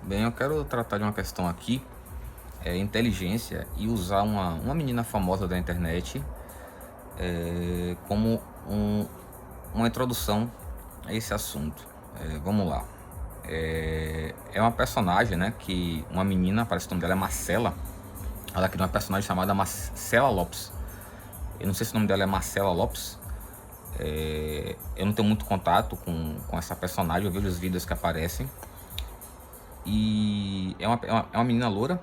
Bem, eu quero tratar de uma questão aqui, inteligência, e usar uma menina famosa da internet como uma introdução a esse assunto. Vamos lá. É uma personagem, né, que uma menina, parece que o nome dela é Marcela. Ela criou uma personagem chamada Marcela Lopes. Eu não sei se o nome dela é Marcela Lopes. Eu não tenho muito contato com essa personagem, eu vejo os vídeos que aparecem. E é uma menina loura,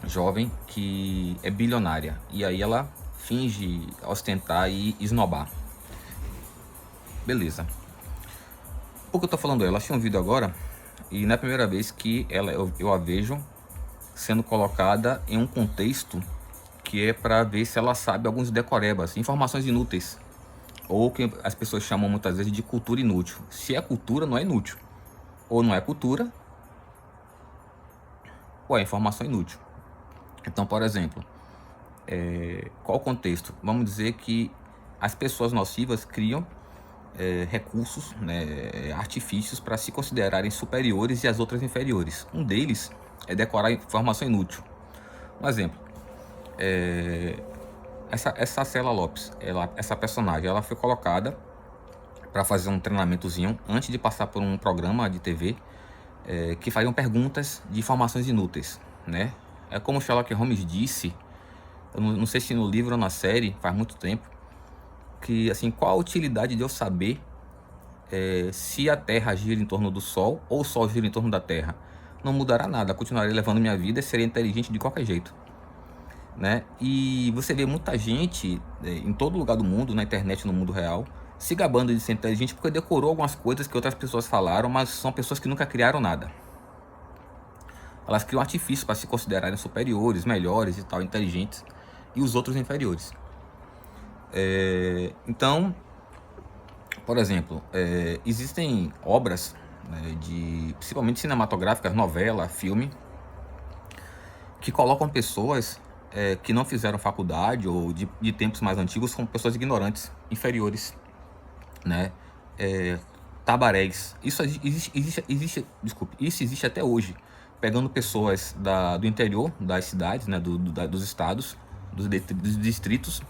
jovem, que é bilionária. E aí ela finge ostentar e esnobar. Beleza. Por que eu tô falando ela? Eu achei um vídeo agora e não é a primeira vez que eu a vejo sendo colocada em um contexto que é para ver se ela sabe alguns decorebas, informações inúteis, ou que as pessoas chamam muitas vezes de cultura inútil. Se é cultura, não é inútil. Ou não é cultura, ou é informação inútil. Então, por exemplo, qual o contexto? Vamos dizer que as pessoas nocivas criam recursos, né, artifícios para se considerarem superiores e as outras inferiores. Um deles é decorar informação inútil. Um exemplo, essa Cela Lopes, essa personagem, ela foi colocada para fazer um treinamentozinho antes de passar por um programa de TV que fariam perguntas de informações inúteis, né? É como Sherlock Holmes disse, eu não sei se no livro ou na série, faz muito tempo, que assim, qual a utilidade de eu saber se a Terra gira em torno do Sol ou o Sol gira em torno da Terra? Não mudará nada, continuarei levando minha vida e seria inteligente de qualquer jeito, né? E você vê muita gente em todo lugar do mundo, na internet, no mundo real, se gabando de ser inteligente porque decorou algumas coisas que outras pessoas falaram, mas são pessoas que nunca criaram nada. Elas criam artifícios para se considerarem superiores, melhores e tal, inteligentes, e os outros inferiores. Então, por exemplo, existem obras, né, principalmente cinematográficas, novela, filme, que colocam pessoas que não fizeram faculdade ou de tempos mais antigos como pessoas ignorantes, inferiores, né? Tabaréis. Desculpe, isso existe até hoje, pegando pessoas do interior das cidades, né, dos estados, dos distritos,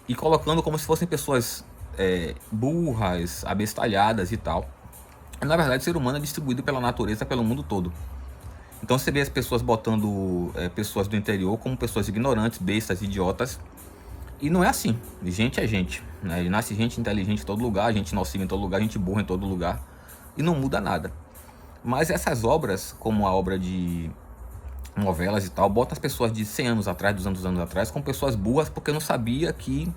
e colocando como se fossem pessoas burras, abestalhadas e tal. Na verdade, o ser humano é distribuído pela natureza pelo mundo todo. Então você vê as pessoas botando pessoas do interior como pessoas ignorantes, bestas, idiotas. E não é assim. Gente é gente, né? Nasce gente inteligente em todo lugar, gente nociva em todo lugar, gente burra em todo lugar. E não muda nada. Mas essas obras, como a obra de novelas e tal, botam as pessoas de 100 anos atrás, 200 anos atrás, como pessoas burras porque não sabia que,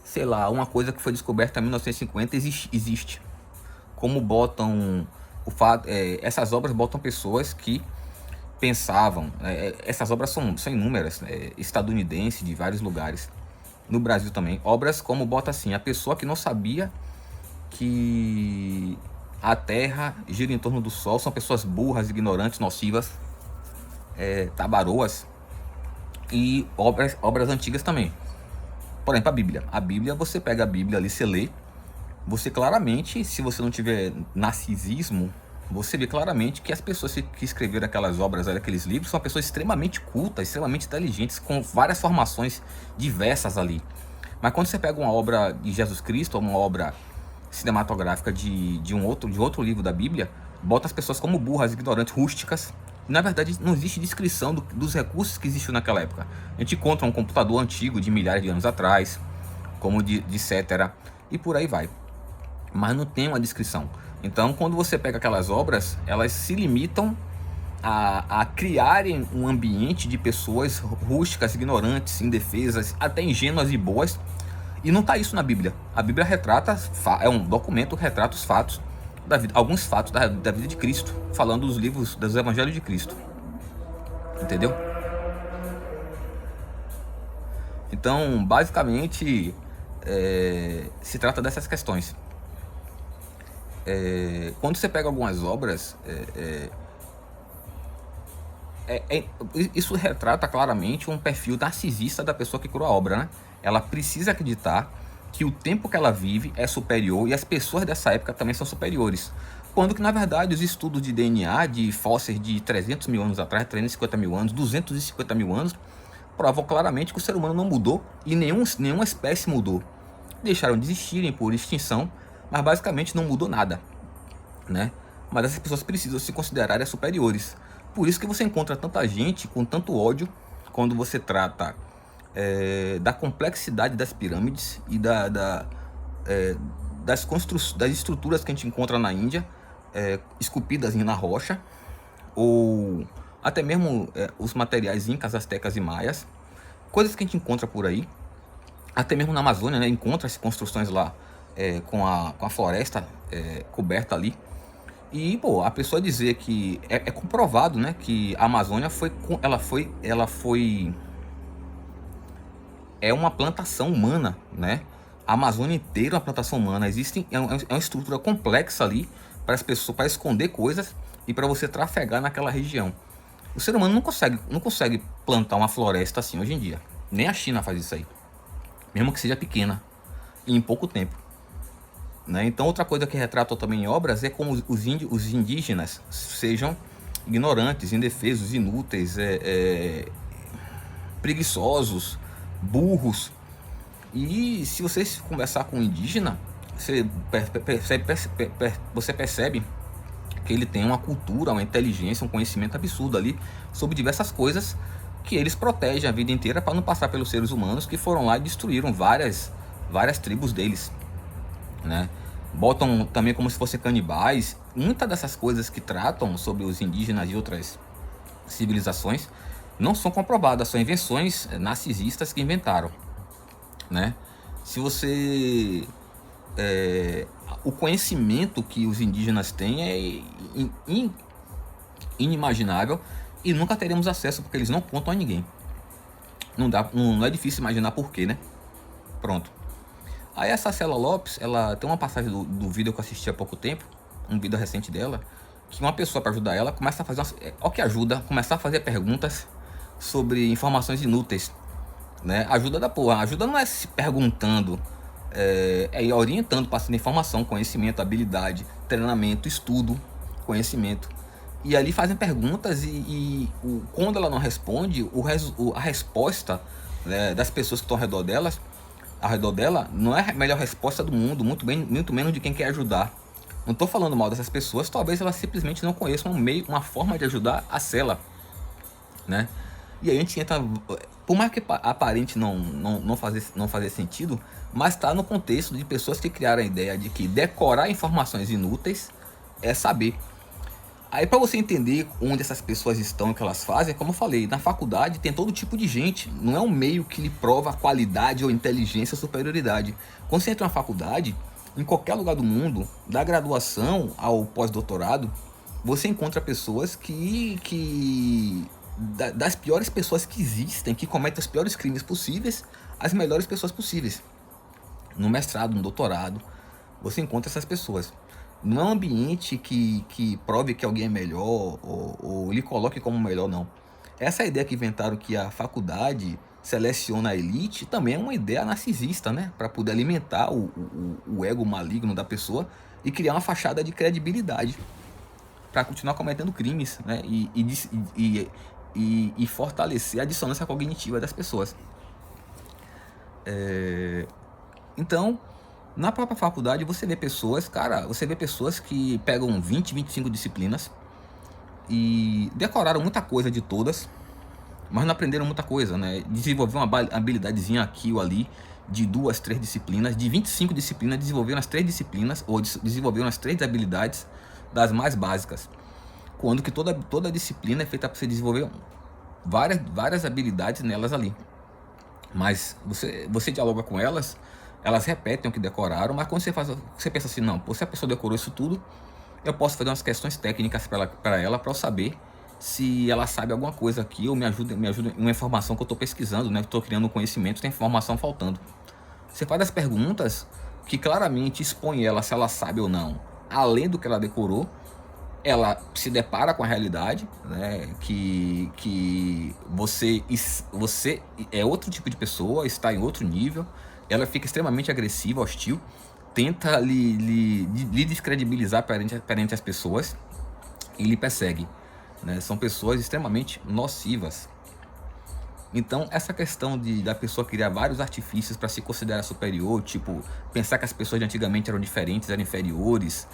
sei lá, uma coisa que foi descoberta em 1950 existe. Como botam essas obras botam pessoas que pensavam, essas obras são inúmeras, estadunidenses, de vários lugares, no Brasil também, obras como bota assim, a pessoa que não sabia que a Terra gira em torno do Sol, são pessoas burras, ignorantes, nocivas, tabaroas, e obras antigas também. Por exemplo, a Bíblia, você pega a Bíblia ali, você lê, você claramente, se você não tiver narcisismo, você vê claramente que as pessoas que escreveram aquelas obras, aqueles livros, são pessoas extremamente cultas, extremamente inteligentes, com várias formações diversas ali. Mas quando você pega uma obra de Jesus Cristo, ou uma obra cinematográfica de outro livro da Bíblia, bota as pessoas como burras, ignorantes, rústicas. Na verdade, não existe descrição dos recursos que existiam naquela época. A gente encontra um computador antigo de milhares de anos atrás, como de cetera, e por aí vai. Mas não tem uma descrição. Então, quando você pega aquelas obras, elas se limitam a criarem um ambiente de pessoas rústicas, ignorantes, indefesas, até ingênuas e boas. E não está isso na Bíblia. A Bíblia retrata, é um documento que retrata os fatos da vida, alguns fatos da vida de Cristo, falando dos livros dos Evangelhos de Cristo. Entendeu? Então, basicamente, se trata dessas questões. Quando você pega algumas obras, isso retrata claramente um perfil narcisista da pessoa que criou a obra, né? Ela precisa acreditar que o tempo que ela vive é superior e as pessoas dessa época também são superiores. quando que, na verdade, os estudos de DNA de fósseis de 300 mil anos atrás, 350 mil anos, 250 mil anos, provam claramente que o ser humano não mudou e nenhuma espécie mudou. Deixaram de existirem por extinção, mas basicamente não mudou nada, né? Mas essas pessoas precisam se considerarem superiores. Por isso que você encontra tanta gente com tanto ódio quando você trata da complexidade das pirâmides e das estruturas que a gente encontra na Índia, esculpidas na rocha, ou até mesmo os materiais incas, astecas e maias, coisas que a gente encontra por aí. Até mesmo na Amazônia, né, encontra-se construções lá com a floresta coberta ali. E, pô, a pessoa dizer que é comprovado, né, que a Amazônia é uma plantação humana, né? A Amazônia inteira é uma plantação humana. É uma estrutura complexa ali para as pessoas, para esconder coisas e para você trafegar naquela região. O ser humano não consegue plantar uma floresta assim hoje em dia. Nem a China faz isso aí, mesmo que seja pequena e em pouco tempo, né? Então, outra coisa que retratam também em obras é como os indígenas sejam ignorantes, indefesos, inúteis, preguiçosos, burros. E se você conversar com um indígena, você percebe que ele tem uma cultura, uma inteligência, um conhecimento absurdo ali sobre diversas coisas que eles protegem a vida inteira para não passar pelos seres humanos que foram lá e destruíram várias tribos deles, né? Botam também como se fossem canibais. Muitas dessas coisas que tratam sobre os indígenas e outras civilizações não são comprovadas, são invenções narcisistas que inventaram, né? Se você o conhecimento que os indígenas têm é inimaginável e nunca teremos acesso porque eles não contam a ninguém. Não é difícil imaginar por quê, né? Pronto. Aí essa Célia Lopes, ela tem uma passagem do vídeo que eu assisti há pouco tempo, um vídeo recente dela, que uma pessoa, para ajudar ela, começa a fazer começar a fazer perguntas sobre informações inúteis, né? Ajuda da porra. Ajuda não é se perguntando, é orientando, passando informação, conhecimento, habilidade, treinamento, estudo, conhecimento. E ali fazem perguntas quando ela não responde, a resposta, né, das pessoas que estão ao redor dela não é a melhor resposta do mundo, muito menos de quem quer ajudar. Não estou falando mal dessas pessoas, talvez elas simplesmente não conheçam uma forma de ajudar a Cela, né? E aí a gente entra, por mais que aparente não fazer sentido, mas está no contexto de pessoas que criaram a ideia de que decorar informações inúteis é saber. Aí, para você entender onde essas pessoas estão e o que elas fazem, como eu falei, na faculdade tem todo tipo de gente. Não é um meio que lhe prova qualidade ou inteligência ou superioridade. Quando você entra na faculdade, em qualquer lugar do mundo, da graduação ao pós-doutorado, você encontra pessoas das piores pessoas que existem, que cometem os piores crimes possíveis, as melhores pessoas possíveis. No mestrado, no doutorado, você encontra essas pessoas. Não é um ambiente que prove que alguém é melhor ou lhe coloque como melhor, não. Essa ideia que inventaram que a faculdade seleciona a elite também é uma ideia narcisista, né? Para poder alimentar o ego maligno da pessoa e criar uma fachada de credibilidade para continuar cometendo crimes, né? E fortalecer a dissonância cognitiva das pessoas. Então, na própria faculdade você vê pessoas, que pegam 20, 25 disciplinas e decoraram muita coisa de todas, mas não aprenderam muita coisa, né? Desenvolveram uma habilidadezinha aqui ou ali de 2, 3 disciplinas, de 25 disciplinas, desenvolveram as 3 disciplinas, ou desenvolveram as 3 habilidades das mais básicas. Quando que toda disciplina é feita para você desenvolver várias habilidades nelas ali. Mas você dialoga com elas, elas repetem o que decoraram, mas quando você pensa assim, não, se a pessoa decorou isso tudo, eu posso fazer umas questões técnicas para ela, para eu saber se ela sabe alguma coisa aqui, ou me ajuda uma informação que eu estou pesquisando, né? Estou criando um conhecimento, tem informação faltando. Você faz as perguntas que claramente expõe ela se ela sabe ou não, além do que ela decorou. Ela se depara com a realidade, né, que você é outro tipo de pessoa, está em outro nível. Ela fica extremamente agressiva, hostil, tenta lhe descredibilizar perante as pessoas e lhe persegue, né? São pessoas extremamente nocivas. Então, essa questão da pessoa criar vários artifícios para se considerar superior, tipo, pensar que as pessoas de antigamente eram diferentes, eram inferiores.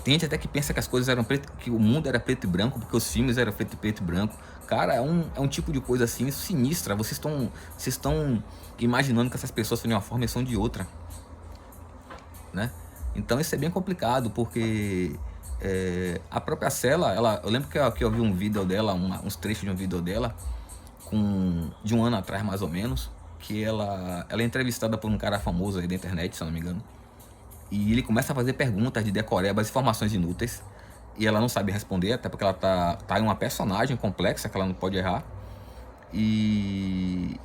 Tem gente até que pensa que as coisas eram que o mundo era preto e branco, porque os filmes eram preto e branco. Cara, é um tipo de coisa assim sinistra. Vocês estão imaginando que essas pessoas são de uma forma e são de outra, né? Então isso é bem complicado, porque a própria Cela, eu lembro que eu vi um vídeo dela, uns trechos de um vídeo dela, de um ano atrás mais ou menos, que ela é entrevistada por um cara famoso aí da internet, se eu não me engano, e ele começa a fazer perguntas de decorebas, informações inúteis, e ela não sabe responder, até porque ela tá em uma personagem complexa que ela não pode errar, e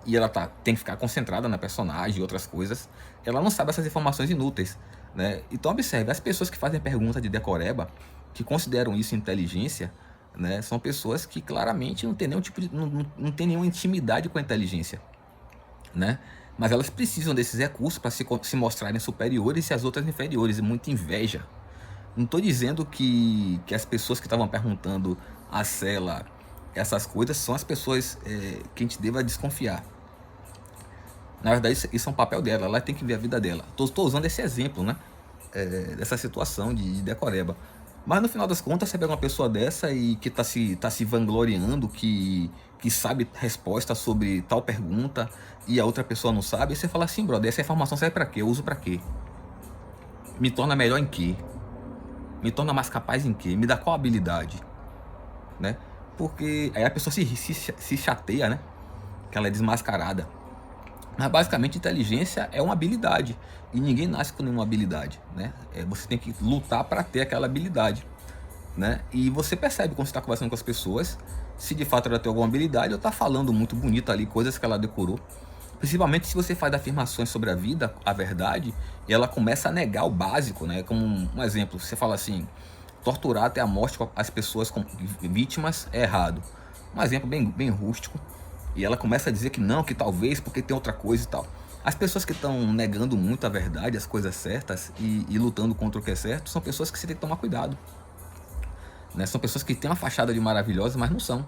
ela tem que ficar concentrada na personagem e outras coisas. Ela não sabe essas informações inúteis, né? Então observe, as pessoas que fazem pergunta de decoreba, que consideram isso inteligência, né, são pessoas que claramente não tem nenhum tipo de, não tem nenhuma intimidade com a inteligência, né? Mas elas precisam desses recursos para se mostrarem superiores e as outras inferiores, e muita inveja. Não estou dizendo que as pessoas que estavam perguntando a Cela essas coisas são as pessoas que a gente deva desconfiar. Na verdade, isso é um papel dela, ela tem que ver a vida dela. Estou usando esse exemplo, né? Dessa situação de decoreba. Mas no final das contas, você pega uma pessoa dessa e que tá se vangloriando, que sabe resposta sobre tal pergunta e a outra pessoa não sabe, e você fala assim, brother, essa informação serve pra quê? Eu uso pra quê? Me torna melhor em quê? Me torna mais capaz em quê? Me dá qual habilidade? Né? Porque aí a pessoa se chateia, né? Que ela é desmascarada. Mas basicamente inteligência é uma habilidade. E ninguém nasce com nenhuma habilidade, né? Você tem que lutar para ter aquela habilidade, né? E você percebe quando você está conversando com as pessoas, se de fato ela tem alguma habilidade ou está falando muito bonito ali, coisas que ela decorou. Principalmente se você faz afirmações sobre a vida, a verdade, e ela começa a negar o básico, né? Como um exemplo, você fala assim, torturar até a morte as pessoas como vítimas é errado. Um exemplo bem rústico. E ela começa a dizer que não, que talvez, porque tem outra coisa e tal. As pessoas que estão negando muito a verdade, as coisas certas e lutando contra o que é certo, são pessoas que você tem que tomar cuidado, né? São pessoas que têm uma fachada de maravilhosas, mas não são.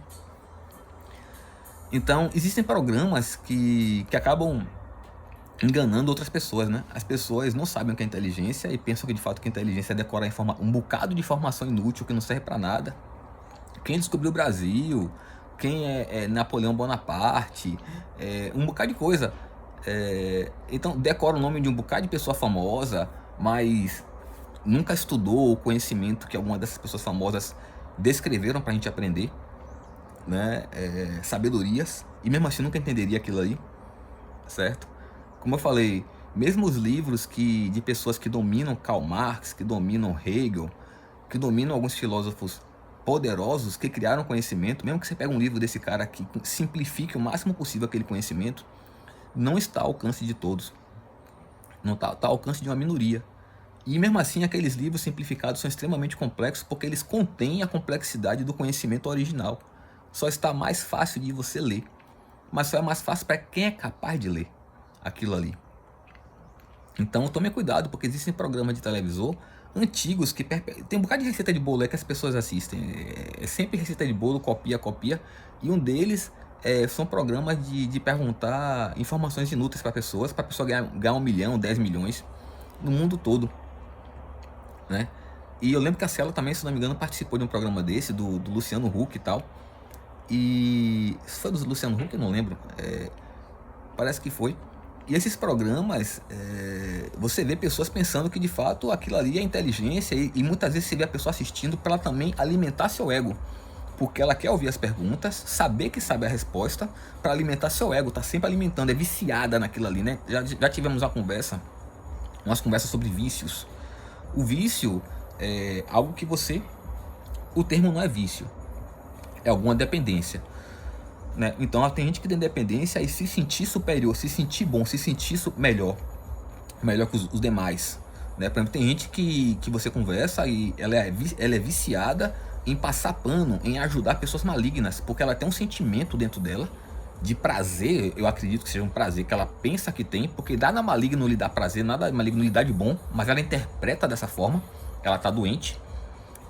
Então, existem programas que acabam enganando outras pessoas, né? As pessoas não sabem o que é inteligência e pensam que de fato que inteligência é decorar um bocado de informação inútil que não serve para nada. Quem descobriu o Brasil, quem é Napoleão Bonaparte, um bocado de coisa. Então decora o nome de um bocado de pessoa famosa, mas nunca estudou o conhecimento que alguma dessas pessoas famosas descreveram pra gente aprender, né? Sabedorias, e mesmo assim nunca entenderia aquilo aí, certo? Como eu falei, mesmo os livros de pessoas que dominam Karl Marx, que dominam Hegel, que dominam alguns filósofos poderosos que criaram conhecimento, mesmo que você pegue um livro desse cara que simplifique o máximo possível aquele conhecimento, não está ao alcance de todos. Não está ao alcance de uma minoria. E mesmo assim, aqueles livros simplificados são extremamente complexos porque eles contêm a complexidade do conhecimento original. Só está mais fácil de você ler. Mas só é mais fácil para quem é capaz de ler aquilo ali. Então tome cuidado, porque existem programas de televisor antigos que tem um bocado de receita de bolo que as pessoas assistem. É sempre receita de bolo, copia. E um deles são programas de perguntar informações inúteis para pessoas, para a pessoa ganhar 1 milhão, 10 milhões no mundo todo, né? E eu lembro que a Cela também, se não me engano, participou de um programa desse, do Luciano Huck e tal. E se foi do Luciano Huck, eu não lembro. Parece que foi. E esses programas, você vê pessoas pensando que de fato aquilo ali é inteligência, e muitas vezes você vê a pessoa assistindo para ela também alimentar seu ego, porque ela quer ouvir as perguntas, saber que sabe a resposta, para alimentar seu ego, tá sempre alimentando, é viciada naquilo ali, né? Já tivemos umas conversas sobre vícios. O vício é algo que o termo não é vício, é alguma dependência, né? Então tem gente que tem dependência e se sentir superior, se sentir bom, se sentir melhor que os demais, né? Por exemplo, tem gente que você conversa e ela é viciada em passar pano, em ajudar pessoas malignas, porque ela tem um sentimento dentro dela de prazer, eu acredito que seja um prazer que ela pensa que tem, porque nada maligno lhe dá prazer, nada maligno lhe dá de bom, mas ela interpreta dessa forma, ela tá doente.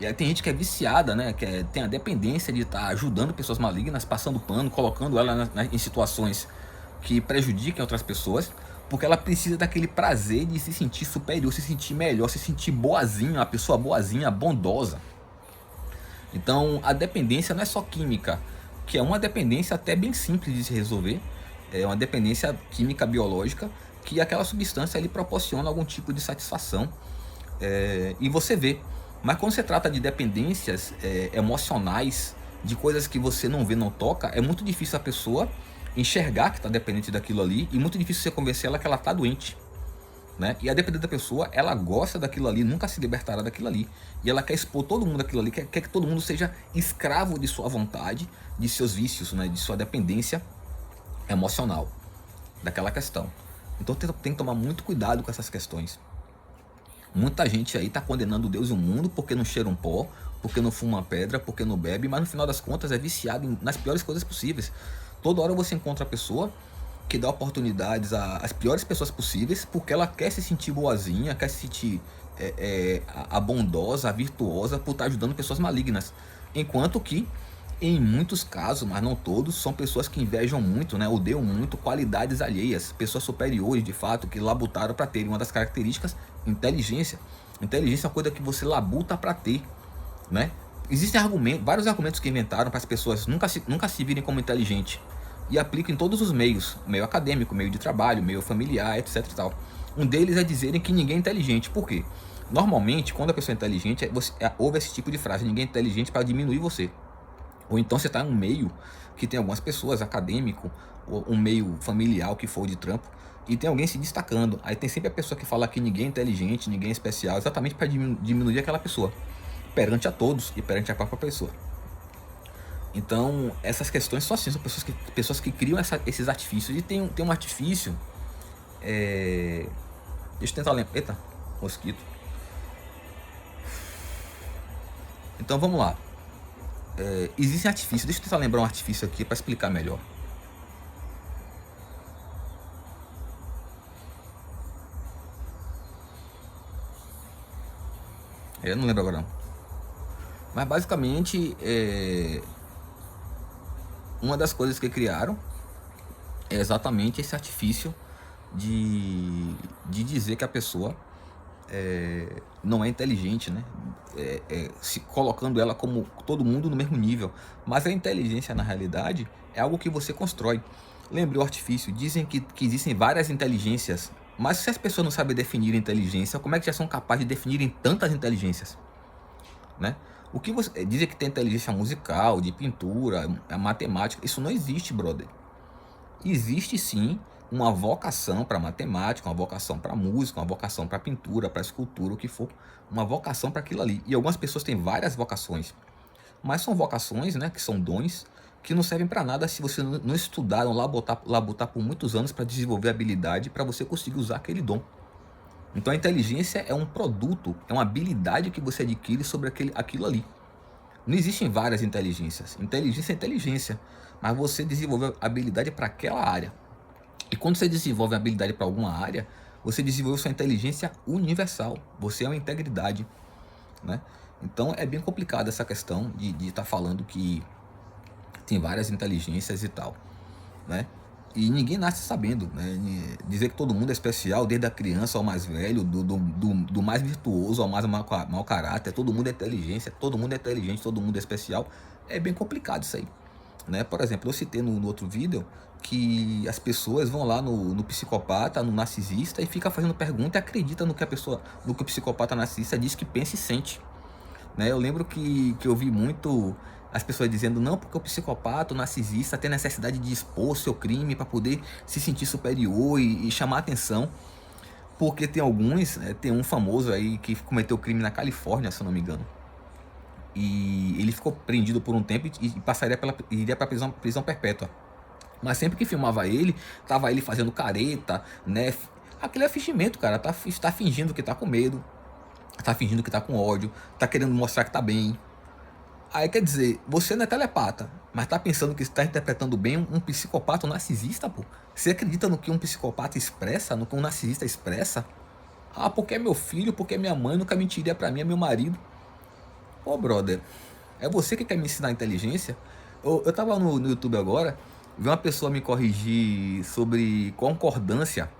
E aí tem gente que é viciada, né, tem a dependência de estar ajudando pessoas malignas, passando pano, colocando ela em situações que prejudiquem outras pessoas, porque ela precisa daquele prazer de se sentir superior, se sentir melhor, se sentir boazinha, uma pessoa boazinha, bondosa. Então, a dependência não é só química, que é uma dependência até bem simples de se resolver. É uma dependência química biológica, que aquela substância lhe proporciona algum tipo de satisfação. E você vê. Mas quando se trata de dependências emocionais, de coisas que você não vê, não toca, é muito difícil a pessoa enxergar que está dependente daquilo ali, e muito difícil você convencer ela que ela está doente. Né? E a depender da pessoa, ela gosta daquilo ali, nunca se libertará daquilo ali, e ela quer expor todo mundo daquilo ali, quer que todo mundo seja escravo de sua vontade, de seus vícios, né? De sua dependência emocional, daquela questão. Então tem que tomar muito cuidado com essas questões. Muita gente aí está condenando Deus e o mundo porque não cheira um pó, porque não fuma uma pedra, porque não bebe, mas no final das contas é viciado nas piores coisas possíveis. Toda hora você encontra a pessoa que dá oportunidades às piores pessoas possíveis, porque ela quer se sentir boazinha, quer se sentir a bondosa, a virtuosa, por estar ajudando pessoas malignas. Enquanto que, em muitos casos, mas não todos, são pessoas que invejam muito, né, odeiam muito qualidades alheias, pessoas superiores de fato, que labutaram para ter uma das características, inteligência. Inteligência é uma coisa que você labuta para ter, né? Existem vários argumentos que inventaram para as pessoas nunca se virem como inteligente, e aplica em todos os meios, meio acadêmico, meio de trabalho, meio familiar, etc e tal. Um deles é dizerem que ninguém é inteligente. Por quê? Normalmente, quando a pessoa é inteligente, houve esse tipo de frase: ninguém é inteligente, para diminuir você. Ou então você está em um meio que tem algumas pessoas, acadêmico, ou um meio familiar, o que for de trampo, e tem alguém se destacando. Aí tem sempre a pessoa que fala que ninguém é inteligente, ninguém é especial, exatamente para diminuir aquela pessoa, perante a todos e perante a própria pessoa. Então, essas questões só assim, são pessoas que criam esses artifícios. E tem um artifício. Deixa eu tentar lembrar. Eita, mosquito. Então vamos lá. Existem artifícios. Deixa eu tentar lembrar um artifício aqui para explicar melhor. Eu não lembro agora não. Mas basicamente, uma das coisas que criaram é exatamente esse artifício de dizer que a pessoa não é inteligente, né? Se colocando ela como todo mundo no mesmo nível. Mas a inteligência, na realidade, é algo que você constrói. Lembre o artifício. Dizem que existem várias inteligências, mas se as pessoas não sabem definir inteligência, como é que já são capazes de definirem tantas inteligências? Né? O que você dizem que tem inteligência musical, de pintura, matemática, isso não existe, brother. Existe sim uma vocação para matemática, uma vocação para música, uma vocação para pintura, para escultura, o que for, uma vocação para aquilo ali. E algumas pessoas têm várias vocações, mas são vocações, né, que são dons que não servem para nada se você não estudar, não labutar por muitos anos para desenvolver habilidade para você conseguir usar aquele dom. Então a inteligência é um produto, é uma habilidade que você adquire sobre aquilo ali. Não existem várias inteligências. Inteligência é inteligência, mas você desenvolveu habilidade para aquela área. E quando você desenvolve habilidade para alguma área, você desenvolveu sua inteligência universal. Você é uma integridade, né? Então é bem complicado essa questão de estar falando que tem várias inteligências e tal, né? E ninguém nasce sabendo, né? Dizer que todo mundo é especial, desde a criança ao mais velho, do mais virtuoso ao mais mau caráter, todo mundo é inteligência, todo mundo é inteligente, todo mundo é especial, é bem complicado isso aí, né? Por exemplo, eu citei no outro vídeo que as pessoas vão lá no psicopata, no narcisista, e fica fazendo pergunta e acredita no que o psicopata narcisista diz que pensa e sente, né? Eu lembro que eu vi muito as pessoas dizendo: não, porque o psicopata, o narcisista tem necessidade de expor seu crime para poder se sentir superior e chamar atenção. Porque tem alguns, tem um famoso aí que cometeu crime na Califórnia, se eu não me engano, e ele ficou prendido por um tempo e iria para prisão perpétua. Mas sempre que filmava ele, tava ele fazendo careta, né? Aquele é fingimento, cara. Tá fingindo que tá com medo, tá fingindo que tá com ódio, tá querendo mostrar que tá bem. Aí quer dizer, você não é telepata, mas tá pensando que está interpretando bem um psicopata, um narcisista, pô. Você acredita no que um psicopata expressa, no que um narcisista expressa? Ah, porque é meu filho, porque é minha mãe, nunca mentiria pra mim, é meu marido. Pô, brother, é você que quer me ensinar inteligência? Eu tava no YouTube agora, vi uma pessoa me corrigir sobre concordância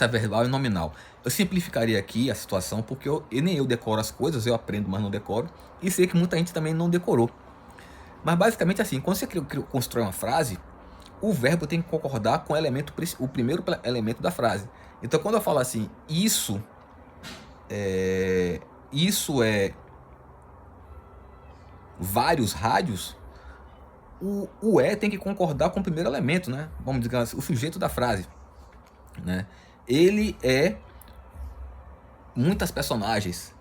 verbal e nominal. Eu simplificaria aqui a situação, porque nem eu decoro as coisas, eu aprendo, mas não decoro, e sei que muita gente também não decorou. Mas basicamente assim, quando você constrói uma frase, o verbo tem que concordar com o primeiro elemento da frase. Então quando eu falo assim, isso é vários rádios, o tem que concordar com o primeiro elemento, né? Vamos dizer assim, o sujeito da frase, né? Ele é muitas personagens.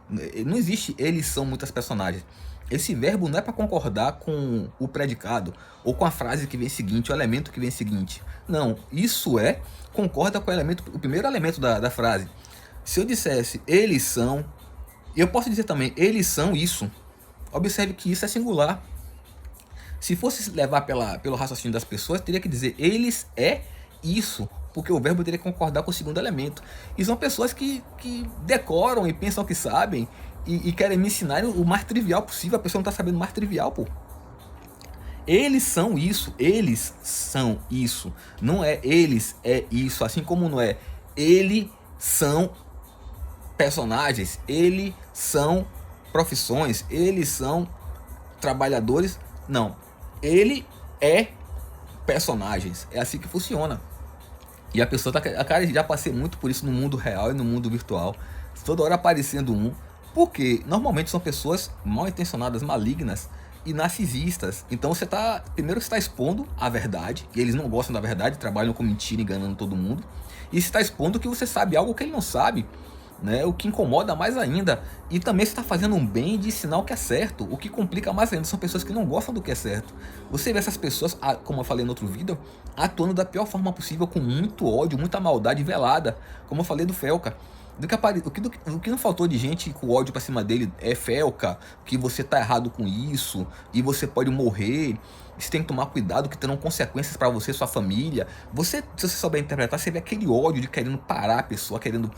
Não existe eles são muitas personagens. Esse verbo não é para concordar com o predicado ou com a frase que vem seguinte, o elemento que vem seguinte. Não, isso concorda com o primeiro elemento da frase. Se eu dissesse eles são, eu posso dizer também eles são isso. Observe que isso é singular. Se fosse levar pelo raciocínio das pessoas, teria que dizer eles é isso, porque o verbo teria que concordar com o segundo elemento. E são pessoas que decoram e pensam que sabem e querem me ensinar o mais trivial possível. A pessoa não está sabendo o mais trivial, pô. Eles são isso, eles são isso. Não é eles é isso, assim como não é eles são personagens, eles são profissões, eles são trabalhadores. Não, ele é personagens. É assim que funciona. E a pessoa tá. Cara, já passei muito por isso no mundo real e no mundo virtual. Toda hora aparecendo um. Porque normalmente são pessoas mal intencionadas, malignas e narcisistas. Então você tá. Primeiro você está expondo a verdade. E eles não gostam da verdade, trabalham com mentira, enganando todo mundo. E você está expondo que você sabe algo que ele não sabe. Né? O que incomoda mais ainda. E também você está fazendo um bem de ensinar o que é certo. O que complica mais ainda são pessoas que não gostam do que é certo. Você vê essas pessoas, como eu falei no outro vídeo, atuando da pior forma possível, com muito ódio, muita maldade velada. Como eu falei do Felca. O que não faltou de gente com ódio pra cima dele é Felca, que você tá errado com isso, e você pode morrer, você tem que tomar cuidado que terão consequências pra você e sua família. Se você souber interpretar, você vê aquele ódio de querendo parar a pessoa, querendo...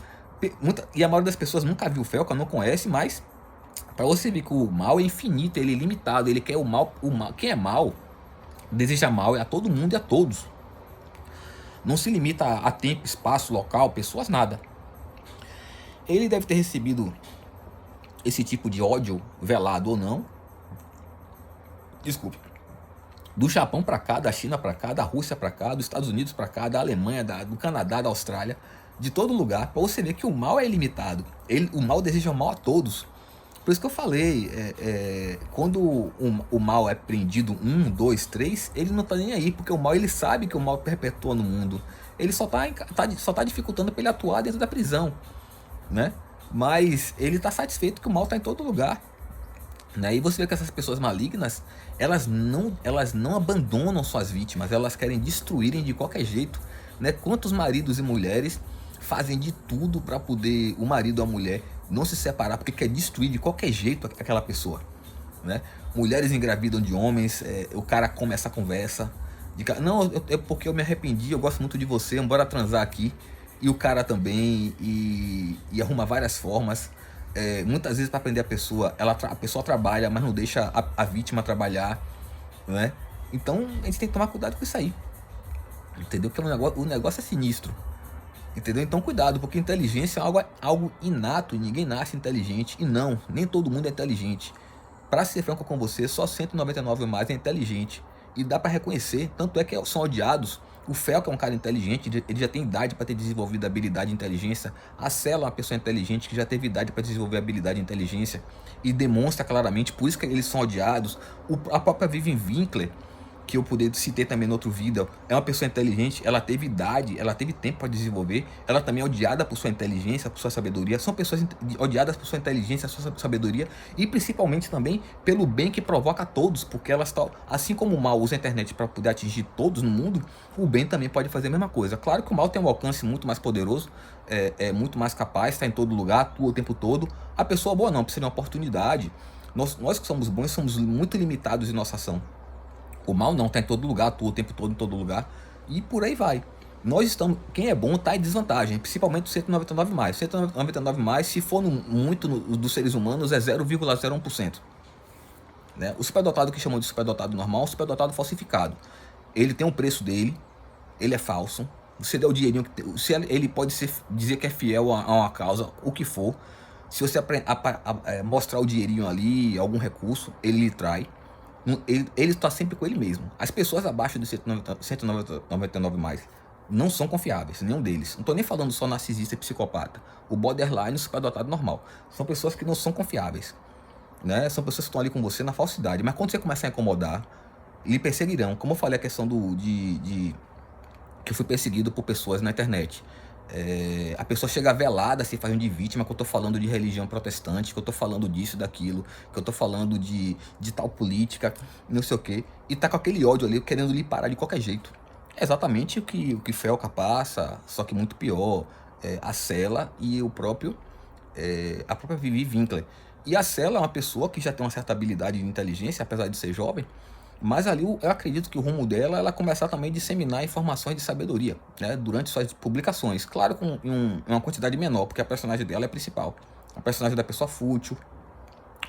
E a maioria das pessoas nunca viu o Felca, não conhece, mas pra você ver que o mal é infinito, ele é ilimitado, ele quer o mal. Quem é mal, deseja mal a todo mundo e a todos. Não se limita a tempo, espaço, local, pessoas, nada. Ele deve ter recebido esse tipo de ódio, velado ou não, desculpe, do Japão para cá, da China para cá, da Rússia para cá, dos Estados Unidos para cá, da Alemanha, do Canadá, da Austrália, de todo lugar, para você ver que o mal é ilimitado. O mal deseja o mal a todos. Por isso que eu falei, quando o mal é prendido 1, 2, 3, ele não tá nem aí, porque o mal, ele sabe que o mal perpetua no mundo. Ele só tá dificultando para ele atuar dentro da prisão, né? Mas ele tá satisfeito que o mal tá em todo lugar, né? E você vê que essas pessoas malignas, elas não abandonam suas vítimas, elas querem destruírem de qualquer jeito, né? Quantos maridos e mulheres fazem de tudo para poder o marido ou a mulher não se separar, porque quer destruir de qualquer jeito aquela pessoa, né? Mulheres engravidam de homens, o cara come essa conversa não, é porque eu me arrependi, eu gosto muito de você, bora transar aqui. E o cara também, e arruma várias formas. Muitas vezes para prender a pessoa, a pessoa trabalha, mas não deixa a vítima trabalhar, né? Então a gente tem que tomar cuidado com isso aí, entendeu? Porque o negócio é sinistro, entendeu? Então cuidado, porque inteligência é algo inato, ninguém nasce inteligente. E não, nem todo mundo é inteligente. Para ser franco com você, só 199 mais é inteligente. E dá para reconhecer, tanto é que são odiados. O Felca é um cara inteligente, ele já tem idade para ter desenvolvido habilidade de inteligência. A Cela é uma pessoa inteligente que já teve idade para desenvolver habilidade de inteligência. E demonstra claramente, por isso que eles são odiados. A própria Vivian Winkler, que eu pude citar também no outro vídeo, é uma pessoa inteligente, ela teve idade, ela teve tempo para desenvolver, ela também é odiada por sua inteligência, por sua sabedoria. São pessoas odiadas por sua inteligência, sua sabedoria e principalmente também pelo bem que provoca a todos, porque elas estão, assim como o mal usa a internet para poder atingir todos no mundo, o bem também pode fazer a mesma coisa. Claro que o mal tem um alcance muito mais poderoso, é muito mais capaz, está em todo lugar, atua o tempo todo. A pessoa boa não, precisa de uma oportunidade. Nós que somos bons somos muito limitados em nossa ação. O mal não, tá em todo lugar, atua o tempo todo em todo lugar. E por aí vai. Nós estamos. Quem é bom tá em desvantagem, principalmente o 199 mais. 199 mais, se for dos seres humanos, é 0,01%. Né? O superdotado que chamam de superdotado normal é um superdotado falsificado. Ele tem um preço dele, ele é falso. Você der o dinheirinho, se ele pode dizer que é fiel a uma causa, o que for. Se você mostrar o dinheirinho ali, algum recurso, ele lhe trai. Ele está sempre com ele mesmo. As pessoas abaixo de 199 mais não são confiáveis, nenhum deles. Não estou nem falando só narcisista e psicopata. O borderline, o superdotado normal. São pessoas que não são confiáveis. Né? São pessoas que estão ali com você na falsidade. Mas quando você começar a incomodar, lhe perseguirão. Como eu falei a questão que eu fui perseguido por pessoas na internet. A pessoa chega velada, se fazendo de vítima, que eu tô falando de religião protestante, que eu tô falando disso, daquilo, que eu tô falando de tal política, não sei o quê, e tá com aquele ódio ali, querendo lhe parar de qualquer jeito. É exatamente o que Felca passa, só que muito pior, a Cela e a própria Vivi Winkler. E a Cela é uma pessoa que já tem uma certa habilidade de inteligência, apesar de ser jovem, mas ali eu acredito que o rumo dela ela começar também a disseminar informações de sabedoria, né, durante suas publicações. Claro, em uma quantidade menor, porque a personagem dela é principal. A personagem da pessoa fútil,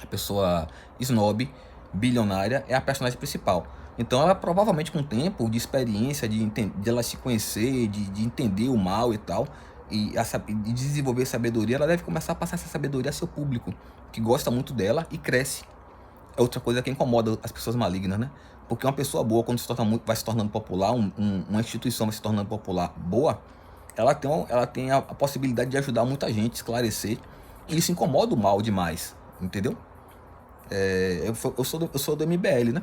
a pessoa snob, bilionária, é a personagem principal. Então ela provavelmente com o tempo de experiência, de ela se conhecer, de entender o mal e tal, de desenvolver sabedoria, ela deve começar a passar essa sabedoria a seu público, que gosta muito dela e cresce. É outra coisa que incomoda as pessoas malignas, né? Porque uma pessoa boa, quando vai se tornando popular, uma instituição vai se tornando popular boa, ela tem a possibilidade de ajudar muita gente, esclarecer, e isso incomoda o mal demais, entendeu? Eu sou do MBL, né?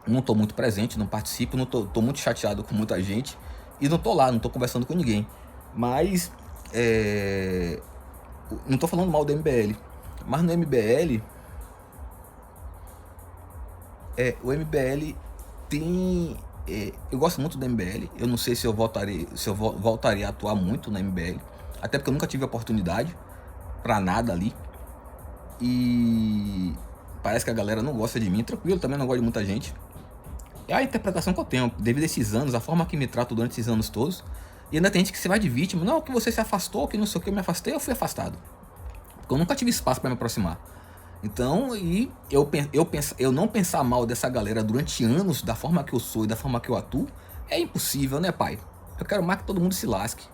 Não estou muito presente, não participo, não tô muito chateado com muita gente, e não tô lá, não tô conversando com ninguém. Mas, não tô falando mal do MBL, mas no MBL... o MBL tem... eu gosto muito do MBL. Eu não sei se eu voltaria a atuar muito no MBL. Até porque eu nunca tive oportunidade pra nada ali. E parece que a galera não gosta de mim. Tranquilo, também não gosto de muita gente. É a interpretação que eu tenho, devido a esses anos, a forma que me trato durante esses anos todos. E ainda tem gente que se vai de vítima. Não, que você se afastou, que não sei o que, eu me afastei, eu fui afastado. Porque eu nunca tive espaço pra me aproximar. Então, eu não pensar mal dessa galera durante anos, da forma que eu sou e da forma que eu atuo, é impossível, né, pai? Eu quero mais que todo mundo se lasque.